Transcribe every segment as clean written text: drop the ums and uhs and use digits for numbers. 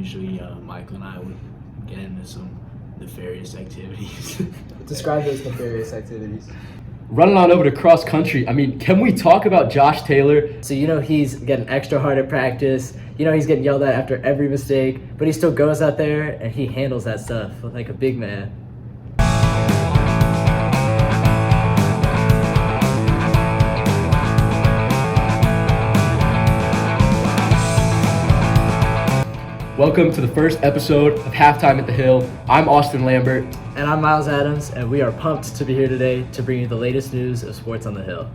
usually Michael and I would get into some nefarious activities. Describe those nefarious activities. Running on over to cross country. I mean, can we talk about Josh Taylor? So he's getting extra hard at practice. He's getting yelled at after every mistake, but he still goes out there and he handles that stuff like a big man. Welcome to the first episode of Halftime at the Hill. I'm Austin Lambert. And I'm Miles Adams, and we are pumped to be here today to bring you the latest news of sports on the Hill.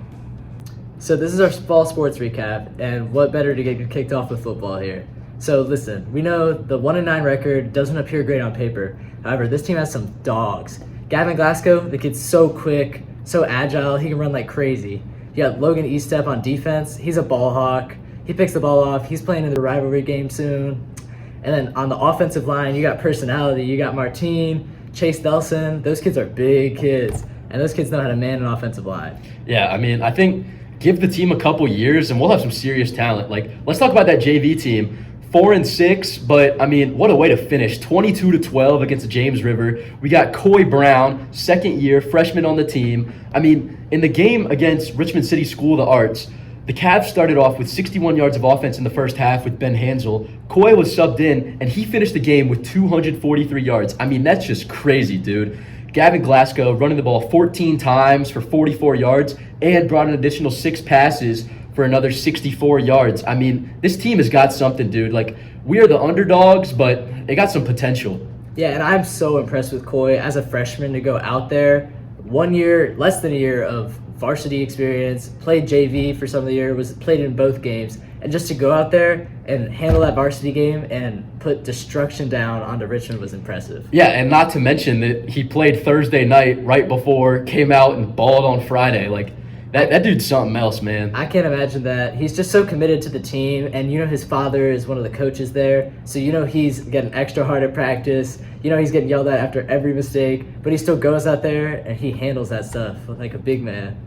So this is our fall sports recap, and what better to get kicked off with football here. So listen, we know the 1-9 record doesn't appear great on paper. However, this team has some dogs. Gavin Glasgow, the kid's so quick, so agile, he can run like crazy. You got Logan Eastep on defense. He's a ball hawk. He picks the ball off. He's playing in the rivalry game soon. And then on the offensive line, you got personality. You got Martine, Chase Delson. Those kids are big kids, and those kids know how to man an offensive line. Yeah, I mean, I think give the team a couple years, and we'll have some serious talent. Like, let's talk about that JV team. 4-6, but I mean, what a way to finish. 22-12 against the James River. We got Coy Brown, second year, freshman on the team. I mean, in the game against Richmond City School of the Arts, the Cavs started off with 61 yards of offense in the first half with Ben Hansel. Coy was subbed in, and he finished the game with 243 yards. I mean, that's just crazy, dude. Gavin Glasgow running the ball 14 times for 44 yards and brought an additional 6 passes for another 64 yards. I mean, this team has got something, dude. Like, we are the underdogs, but they got some potential. Yeah, and I'm so impressed with Coy as a freshman to go out there. 1 year, less than a year of varsity experience, played JV for some of the year, played in both games, and just to go out there and handle that varsity game and put destruction down onto Richmond was impressive. Yeah, and not to mention that he played Thursday night right before, came out and balled on Friday. Like, that dude's something else, man. I can't imagine that. He's just so committed to the team, and his father is one of the coaches there, so he's getting extra hard at practice. He's getting yelled at after every mistake, but he still goes out there and he handles that stuff like a big man.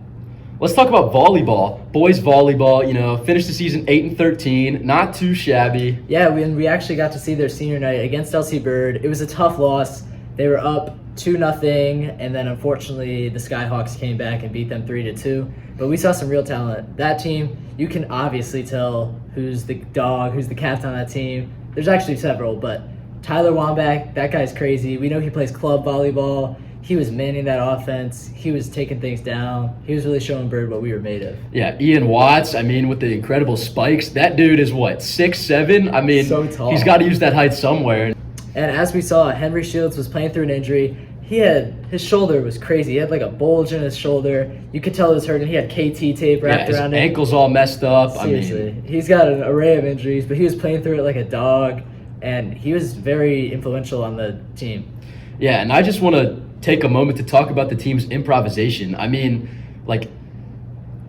Let's talk about volleyball. Boys volleyball, finished the season 8-13, not too shabby. Yeah, we actually got to see their senior night against LC Bird. It was a tough loss. They were up 2-0, and then unfortunately the Skyhawks came back and beat them 3-2. But we saw some real talent. That team, you can obviously tell who's the dog, who's the captain on that team. There's actually several, but Tyler Wambach, that guy's crazy. We know he plays club volleyball. He was manning that offense. He was taking things down. He was really showing Bird what we were made of. Yeah, Ian Watts, I mean, with the incredible spikes, that dude is what, 6'7"? I mean, so tall. He's got to use that height somewhere. And as we saw, Henry Shields was playing through an injury. His shoulder was crazy. He had like a bulge in his shoulder. You could tell it was hurting. He had KT tape wrapped around his it. ankle's all messed up. Seriously. He's got an array of injuries, but he was playing through it like a dog, and he was very influential on the team. Yeah, and I just want to take a moment to talk about the team's improvisation. I mean, like,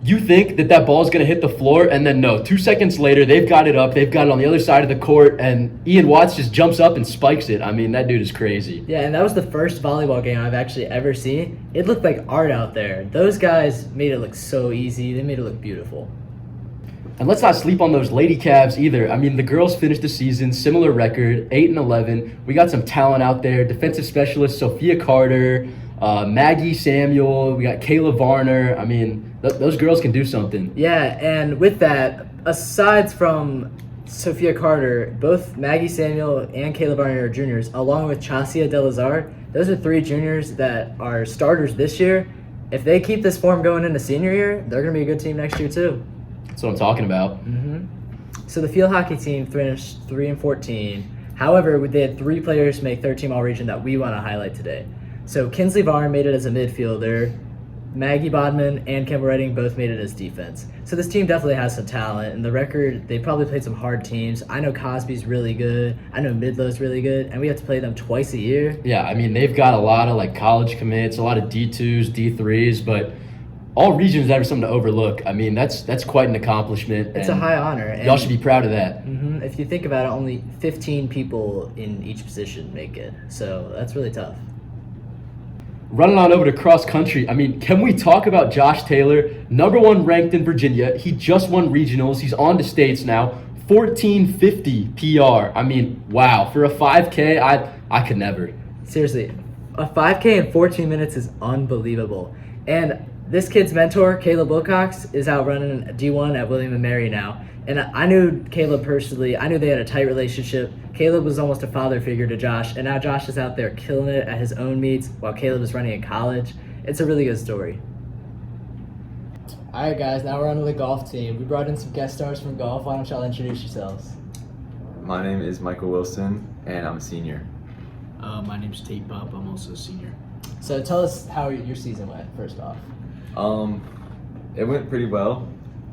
you think that ball is going to hit the floor, and then no, 2 seconds later, they've got it up, they've got it on the other side of the court, and Ian Watts just jumps up and spikes it. I mean, that dude is crazy. Yeah, and that was the first volleyball game I've actually ever seen. It looked like art out there. Those guys made it look so easy. They made it look beautiful. And let's not sleep on those Lady Cavs either. I mean, the girls finished the season, similar record, 8-11. We got some talent out there. Defensive specialist Sophia Carter, Maggie Samuel. We got Kayla Varner. I mean, those girls can do something. Yeah, and with that, aside from Sophia Carter, both Maggie Samuel and Kayla Varner are juniors, along with Chasia Delazar. Those are 3 juniors that are starters this year. If they keep this form going into senior year, they're going to be a good team next year too. That's what I'm talking about. Mm-hmm. So the field hockey team finished 3-14. However, they had 3 players make third team all-region that we want to highlight today. So Kinsley Varn made it as a midfielder. Maggie Bodman and Campbell Redding both made it as defense. So this team definitely has some talent. And the record, they probably played some hard teams. I know Cosby's really good. I know Midlow's really good. And we have to play them twice a year. Yeah, I mean, they've got a lot of college commits, a lot of D2s, D3s, but all regions have something to overlook. I mean, that's quite an accomplishment. It's a high honor. And y'all should be proud of that. Mm-hmm. If you think about it, only 15 people in each position make it. So that's really tough. Running on over to cross country, I mean, can we talk about Josh Taylor? #1 ranked in Virginia. He just won regionals. He's on to states now. 1450 PR. I mean, wow. For a 5K, I could never. Seriously, a 5K in 14 minutes is unbelievable. And this kid's mentor, Caleb Wilcox, is out running D1 at William & Mary now. And I knew Caleb personally. I knew they had a tight relationship. Caleb was almost a father figure to Josh, and now Josh is out there killing it at his own meets while Caleb is running in college. It's a really good story. All right, guys, now we're on to the golf team. We brought in some guest stars from golf. Why don't y'all introduce yourselves? My name is Michael Wilson, and I'm a senior. My name's Tate Pop. I'm also a senior. So tell us how your season went, first off. It went pretty well.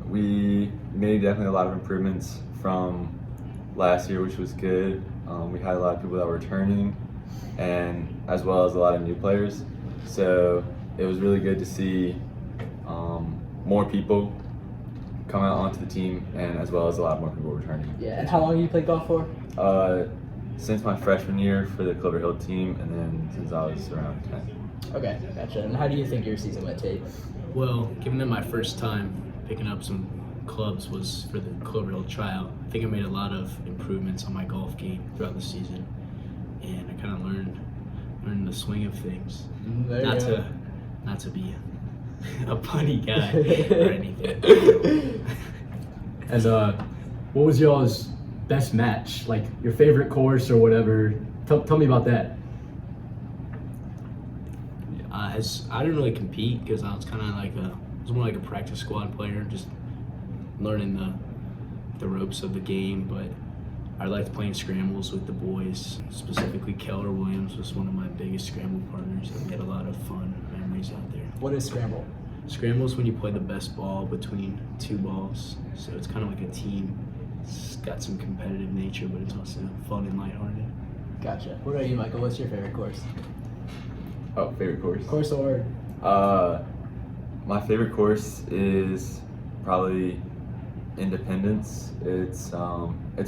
We made definitely a lot of improvements from last year, which was good. We had a lot of people that were returning, and as well as a lot of new players. So it was really good to see more people come out onto the team, and as well as a lot more people returning. Yeah, and how long have you played golf for? Since my freshman year for the Clover Hill team, and then since I was around 10. Okay, gotcha. And how do you think your season went, Tate? Well, given that my first time picking up some clubs was for the Clover Hill tryout, I think I made a lot of improvements on my golf game throughout the season, and I kind of learned the swing of things. Not to be a punny guy or anything. As what was y'all's best match? Like your favorite course or whatever? Tell me about that. I didn't really compete because I was kind of like I was more like a practice squad player, just learning the ropes of the game. But I liked playing scrambles with the boys. Specifically, Keller Williams was one of my biggest scramble partners, and we had a lot of fun memories out there. What is scramble? Scramble is when you play the best ball between two balls, so it's kind of like a team. It's got some competitive nature, but it's also fun and lighthearted. Gotcha. What about you, Michael? What's your favorite course? Oh, favorite course? Course or? My favorite course is probably Independence. It's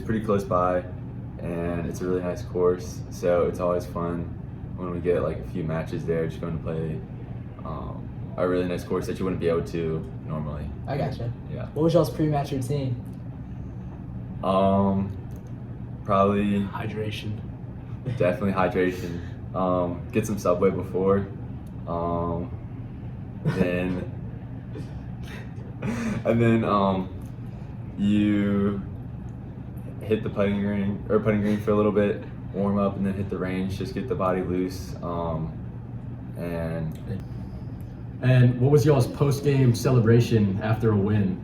pretty close by, and it's a really nice course. So it's always fun when we get like a few matches there, just going to play a really nice course that you wouldn't be able to normally. I gotcha. Yeah. What was y'all's pre-match routine? Probably Hydration. definitely hydration. Get some Subway before. Then and then you hit the putting green for a little bit, warm up, and then hit the range. Just get the body loose. And what was y'all's post-game celebration after a win?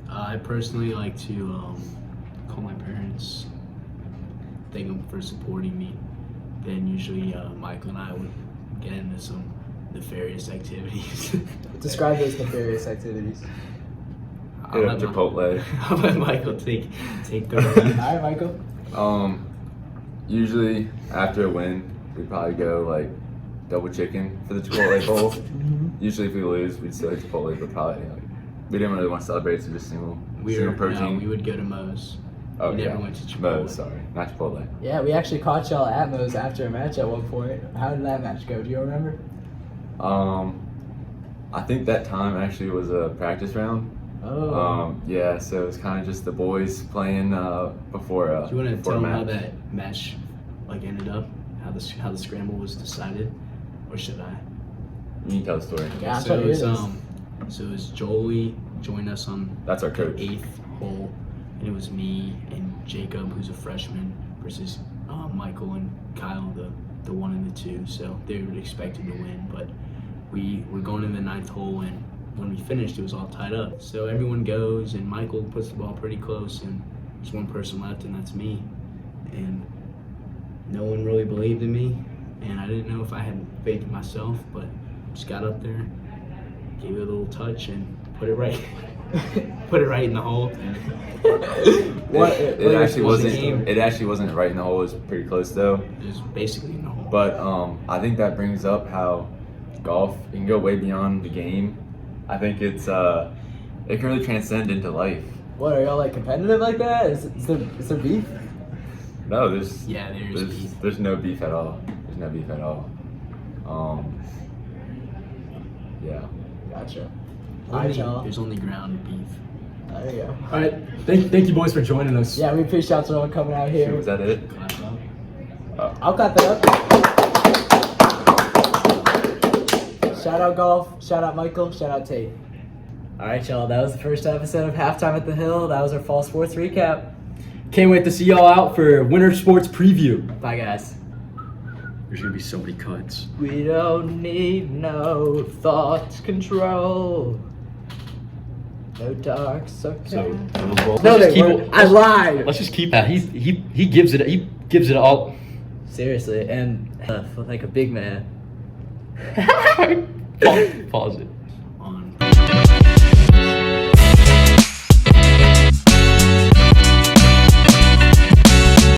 I personally like to call my parents, thank them for supporting me. Then usually Michael and I would get into some nefarious activities. Describe those nefarious activities. Hit up Chipotle. I'll let Michael take the All lead. right, Michael. Usually after a win, we'd probably go like double chicken for the Chipotle bowl. Usually if we lose, we'd still hit Chipotle, but probably we didn't really want to celebrate, so just single protein. We would go to Moe's. Oh, we yeah. never went to Chipotle. Moe's, sorry, not Chipotle. Yeah, we actually caught y'all at Moe's after a match at one point. How did that match go? Do you remember? I think that time actually was a practice round. Oh. Yeah, so it was kind of just the boys playing before. Do you want to before tell a them how match. that match ended up? How the scramble was decided, or should I? You can tell the story. Yeah, So it was this. so it was Jolie joined us on That's our coach. the 8th hole, and it was me and Jacob, who's a freshman, versus Michael and Kyle, the 1 and the 2. So they were expected to win, but we were going in the 9th hole, and when we finished, it was all tied up. So everyone goes, and Michael puts the ball pretty close, and there's one person left, and that's me. And no one really believed in me, and I didn't know if I had faith in myself, but just got up there, gave it a little touch, and put it right, put it right in the hole. It actually was the wasn't. game? It actually wasn't right in the hole. It was pretty close though. It was basically in the hole. But I think that brings up how golf it can go way beyond the game. I think it can really transcend into life. What, are y'all like competitive like that? Is there beef? No, there's beef. There's no beef at all. There's no beef at all. Yeah. Gotcha. All right, y'all. There's only ground beef. There you go. All right, thank you boys for joining us. Yeah, we appreciate everyone coming out here. Was that it? I'll cut that up. Shout out Golf, shout out Michael, shout out Tate. All right, y'all. That was the first episode of Halftime at the Hill. That was our fall sports recap. Can't wait to see y'all out for Winter Sports Preview. Bye, guys. There's gonna be so many cuts. We don't need no thought control. No dark sarcasm. So No, let's they just weren't. I lied. Let's just keep that. He gives it all. Seriously, and like a big man. Pause it.